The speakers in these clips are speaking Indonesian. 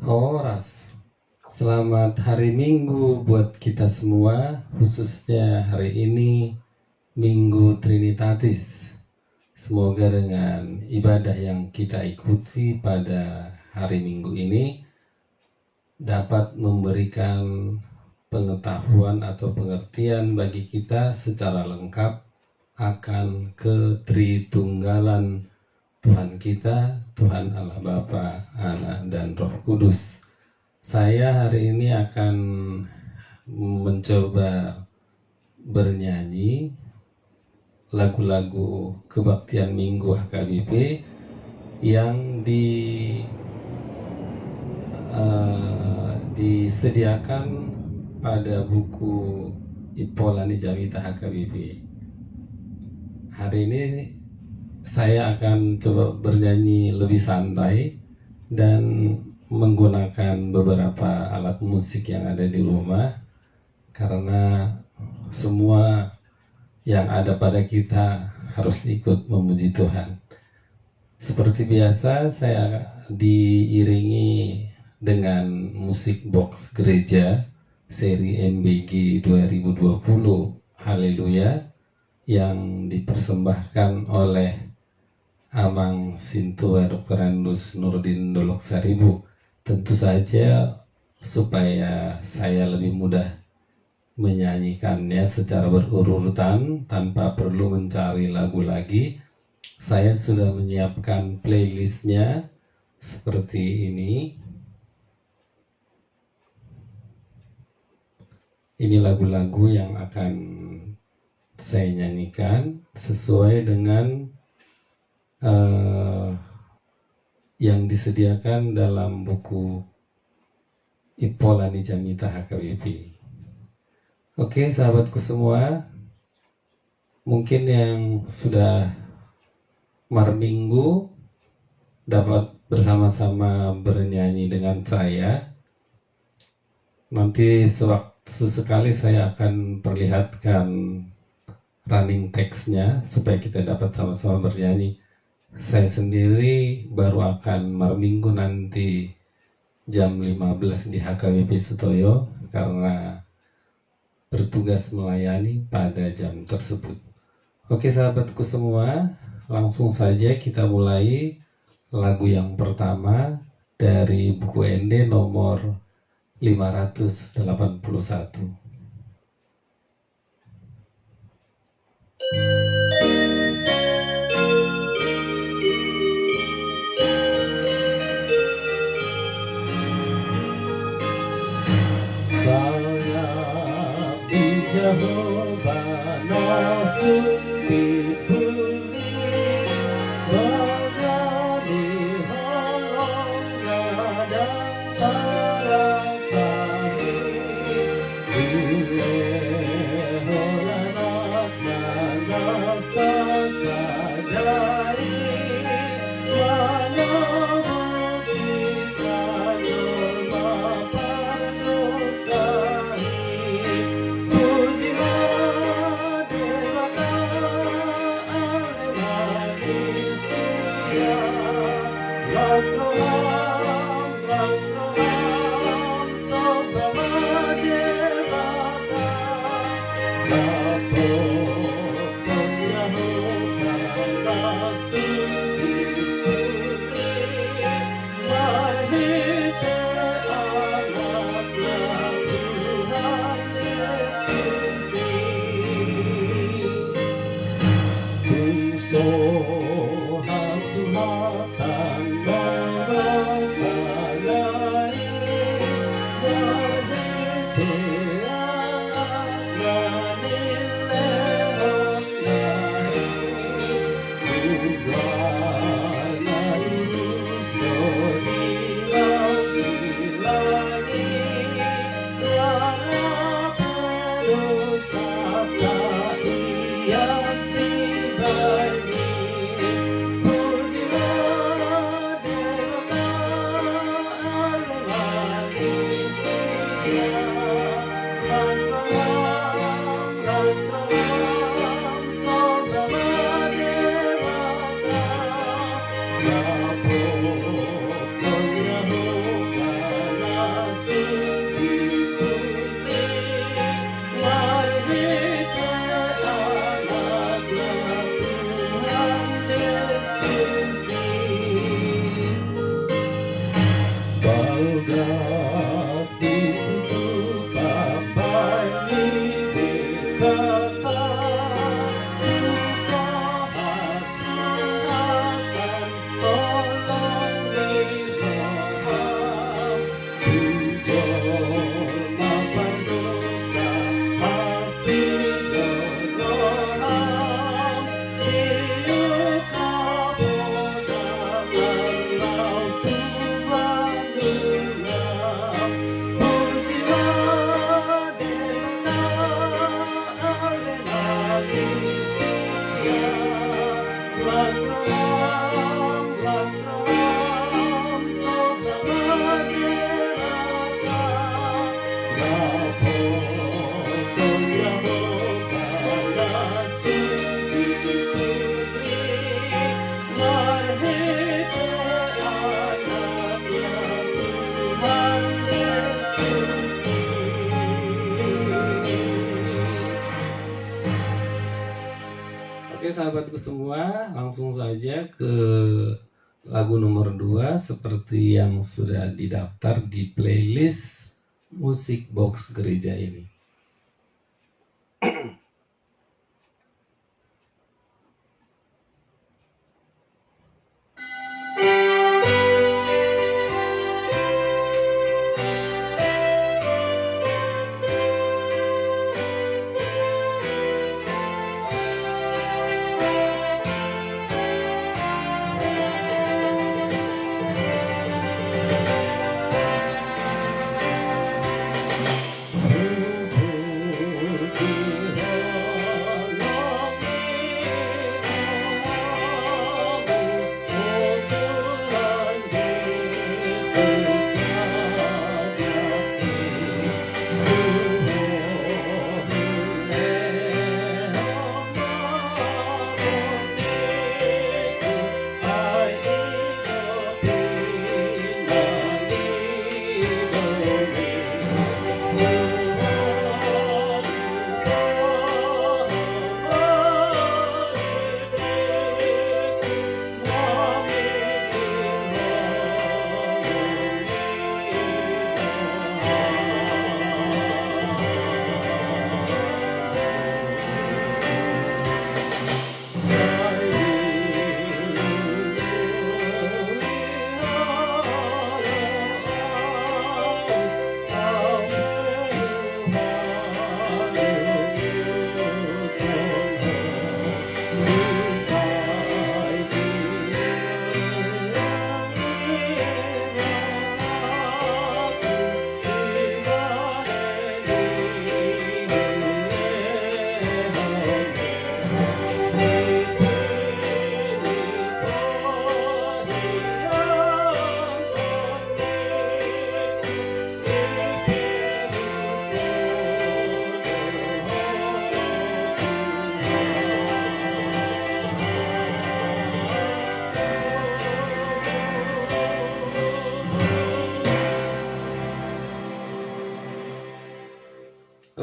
Horas, selamat hari Minggu buat kita semua, khususnya hari ini Minggu Trinitatis. Semoga dengan ibadah yang kita ikuti pada hari Minggu ini dapat memberikan pengetahuan atau pengertian bagi kita secara lengkap akan ketritunggalan Tuhan kita, Tuhan Allah Bapa, Anak, dan Roh Kudus. Saya hari ini akan mencoba bernyanyi lagu-lagu kebaktian Minggu HKBP yang disediakan pada buku Ipolani Jamita HKBP. Hari ini saya akan coba bernyanyi lebih santai dan menggunakan beberapa alat musik yang ada di rumah, karena semua yang ada pada kita harus ikut memuji Tuhan. Seperti biasa, saya diiringi dengan musik box gereja seri MBG 2020 Haleluya yang dipersembahkan oleh Amang Sintua Dr. Andus Nurdin Dolok Saribu. Tentu saja supaya saya lebih mudah menyanyikannya secara berurutan tanpa perlu mencari lagu lagi, saya sudah menyiapkan playlistnya seperti ini. Ini lagu-lagu yang akan saya nyanyikan sesuai dengan yang disediakan dalam buku Ipolani Jamita HKBP. Oke, sahabatku semua, mungkin yang sudah Minggu dapat bersama-sama bernyanyi dengan saya. Nanti sesekali saya akan perlihatkan running text-nya supaya kita dapat sama-sama bernyanyi. Saya sendiri baru akan Minggu nanti jam 15 di HKBP Sutoyo karena bertugas melayani pada jam tersebut. Oke sahabatku semua, langsung saja kita mulai lagu yang pertama dari buku ND nomor 581. Saya di Jehovah nasibu berani holong gada perasaan Ile horanak nana sahabatku semua, langsung saja ke lagu nomor 2 seperti yang sudah didaftar di playlist musik box gereja ini.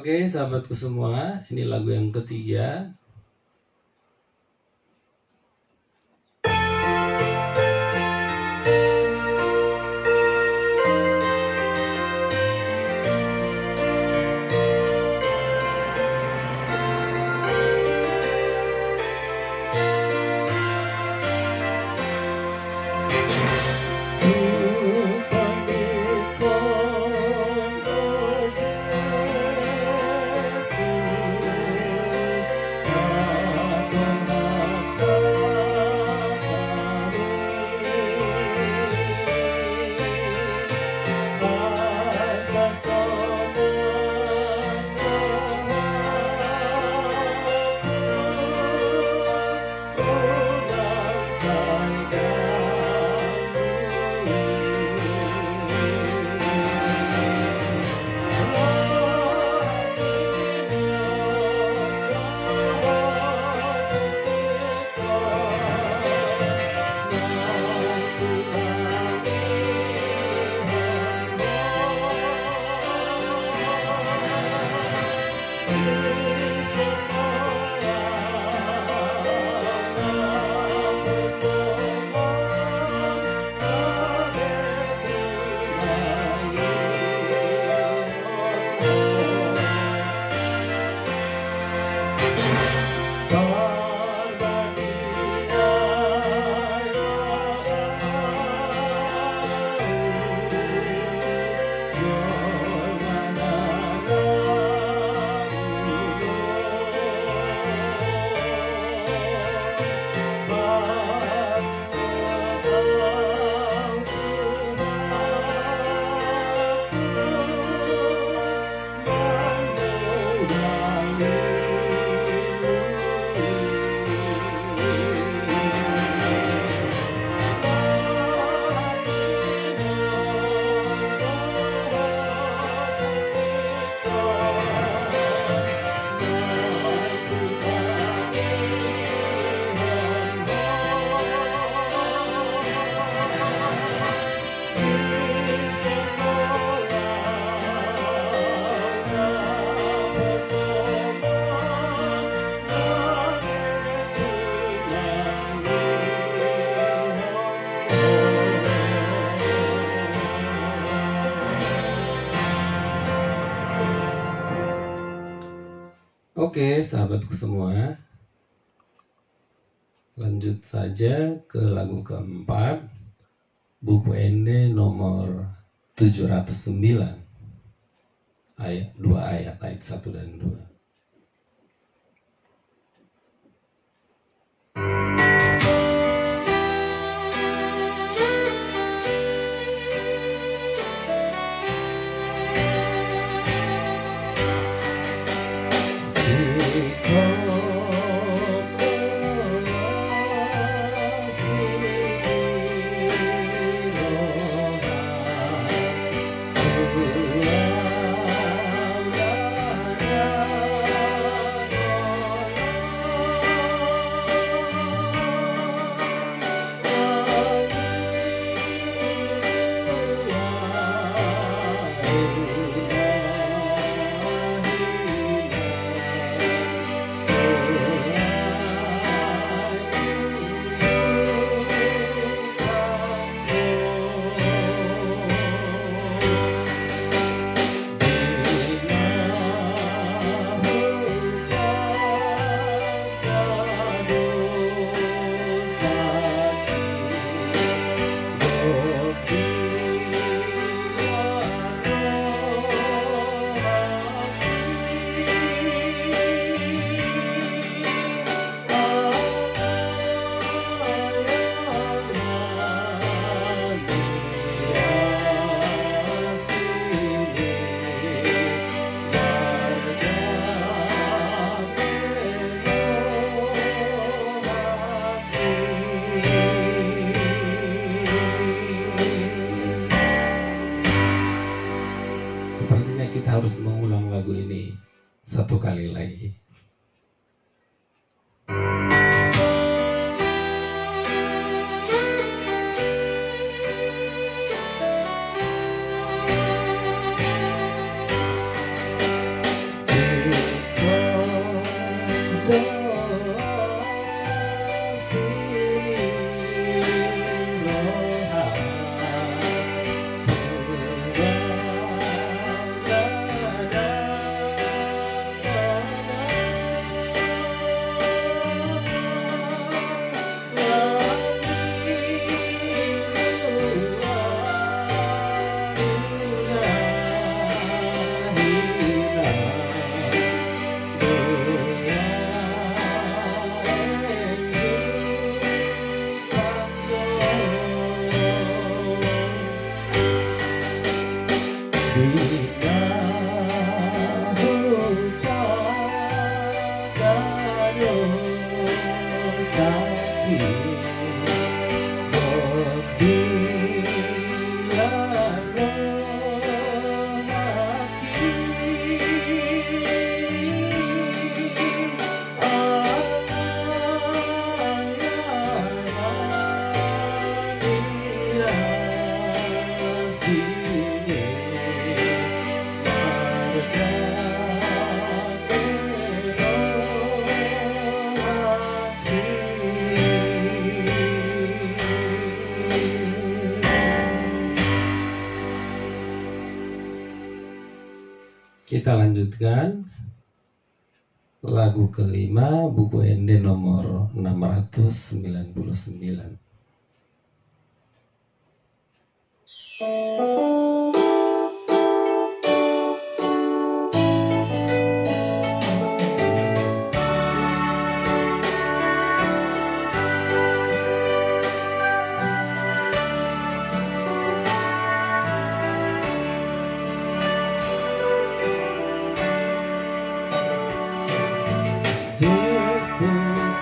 Oke, sahabatku semua, ini lagu yang ketiga. Oke, sahabatku semua, lanjut saja ke lagu keempat, buku Ende nomor 709, ayat 1 dan 2. Sepertinya kita harus mengulang lagu ini satu kali lagi. Kita lanjutkan lagu kelima, buku Ende nomor 699. Yesus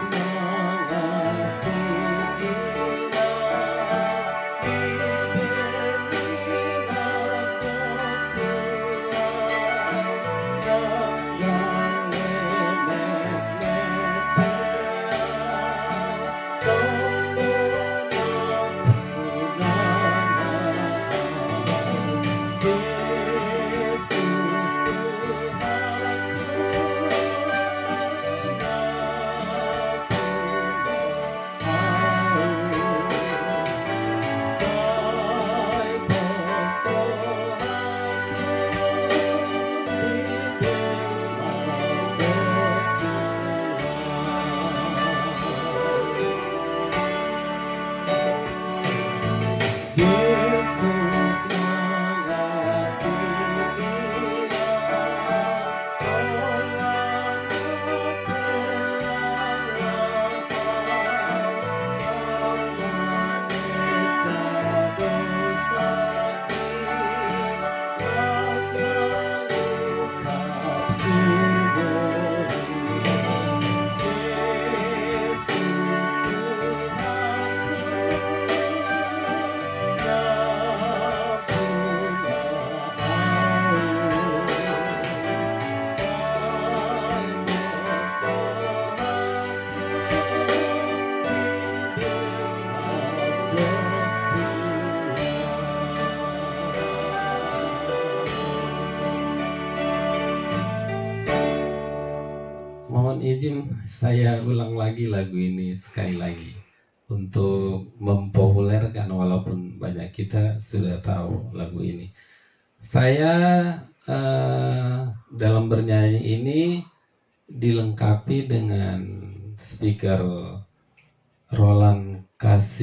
izin saya ulang lagi lagu ini sekali lagi untuk mempopulerkan, walaupun banyak kita sudah tahu lagu ini. Saya dalam bernyanyi ini dilengkapi dengan speaker Roland KC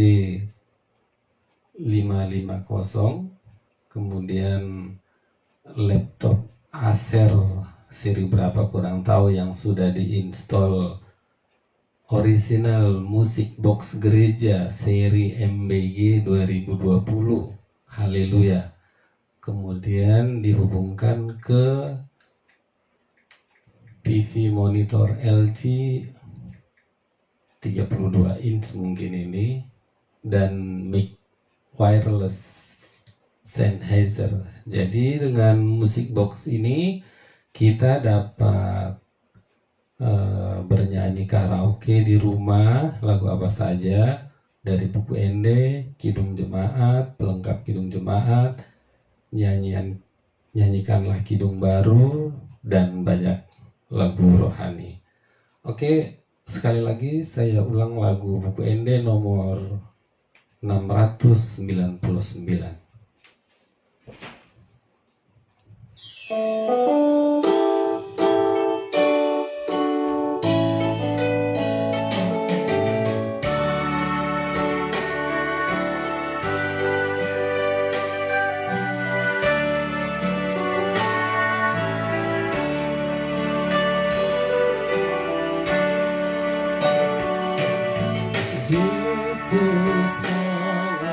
550, kemudian laptop Acer seri berapa kurang tahu yang sudah diinstal, original music box gereja seri MBG 2020, haleluya. Kemudian dihubungkan ke TV monitor LG 32 inch mungkin ini, dan mic wireless Sennheiser. Jadi dengan musik box ini kita dapat bernyanyi karaoke di rumah, lagu apa saja dari buku Ende, Kidung Jemaat, pelengkap Kidung Jemaat, nyanyikanlah Kidung Baru, dan banyak lagu rohani. Oke, sekali lagi saya ulang lagu buku Ende nomor 699. Yesus mengasihi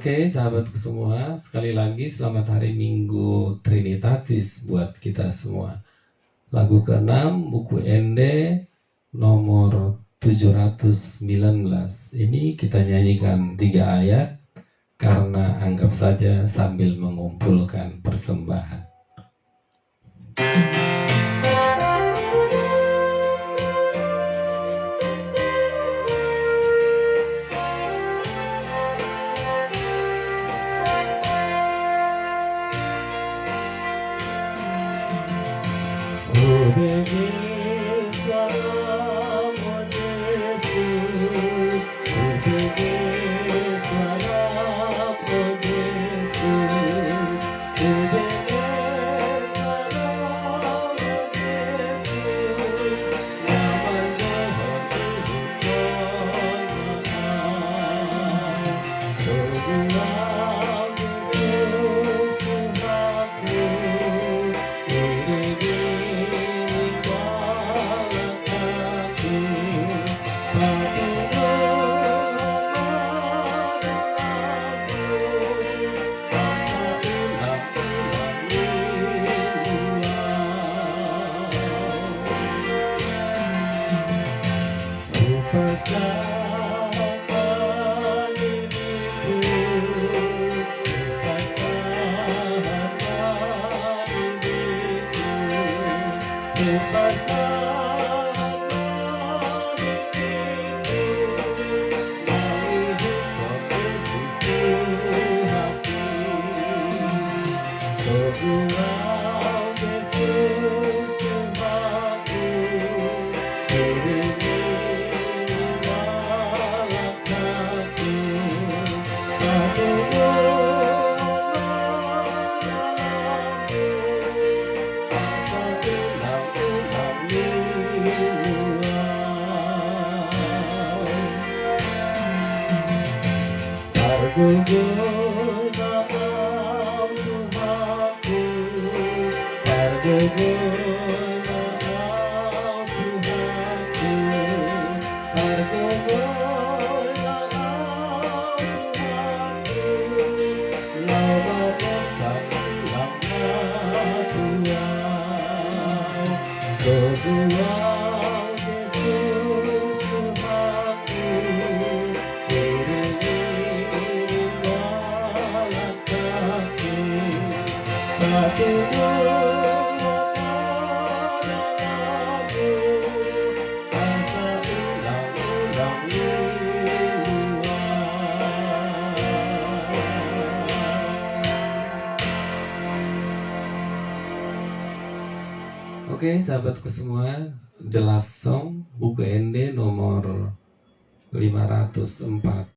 Oke, sahabatku semua, sekali lagi selamat hari Minggu Trinitatis buat kita semua. Lagu ke-6, buku Ende nomor 719. Ini kita nyanyikan 3 ayat karena anggap saja sambil mengumpulkan persembahan. Oke, sahabatku semua, The Last Song, buku ND nomor 504.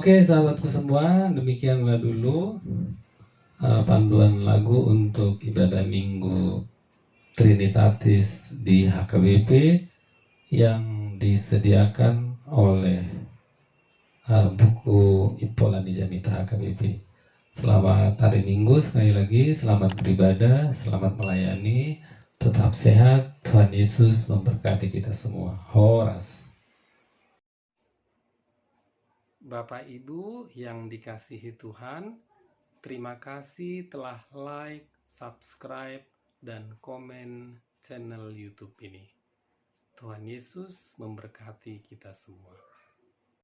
Oke, sahabatku semua, demikianlah dulu panduan lagu untuk ibadah Minggu Trinitatis di HKBP yang disediakan oleh buku Impolani Jamita HKBP. Selamat hari Minggu sekali lagi, selamat beribadah, selamat melayani, tetap sehat, Tuhan Yesus memberkati kita semua. Horas. Bapak Ibu yang dikasihi Tuhan, terima kasih telah like, subscribe, dan komen channel YouTube ini. Tuhan Yesus memberkati kita semua.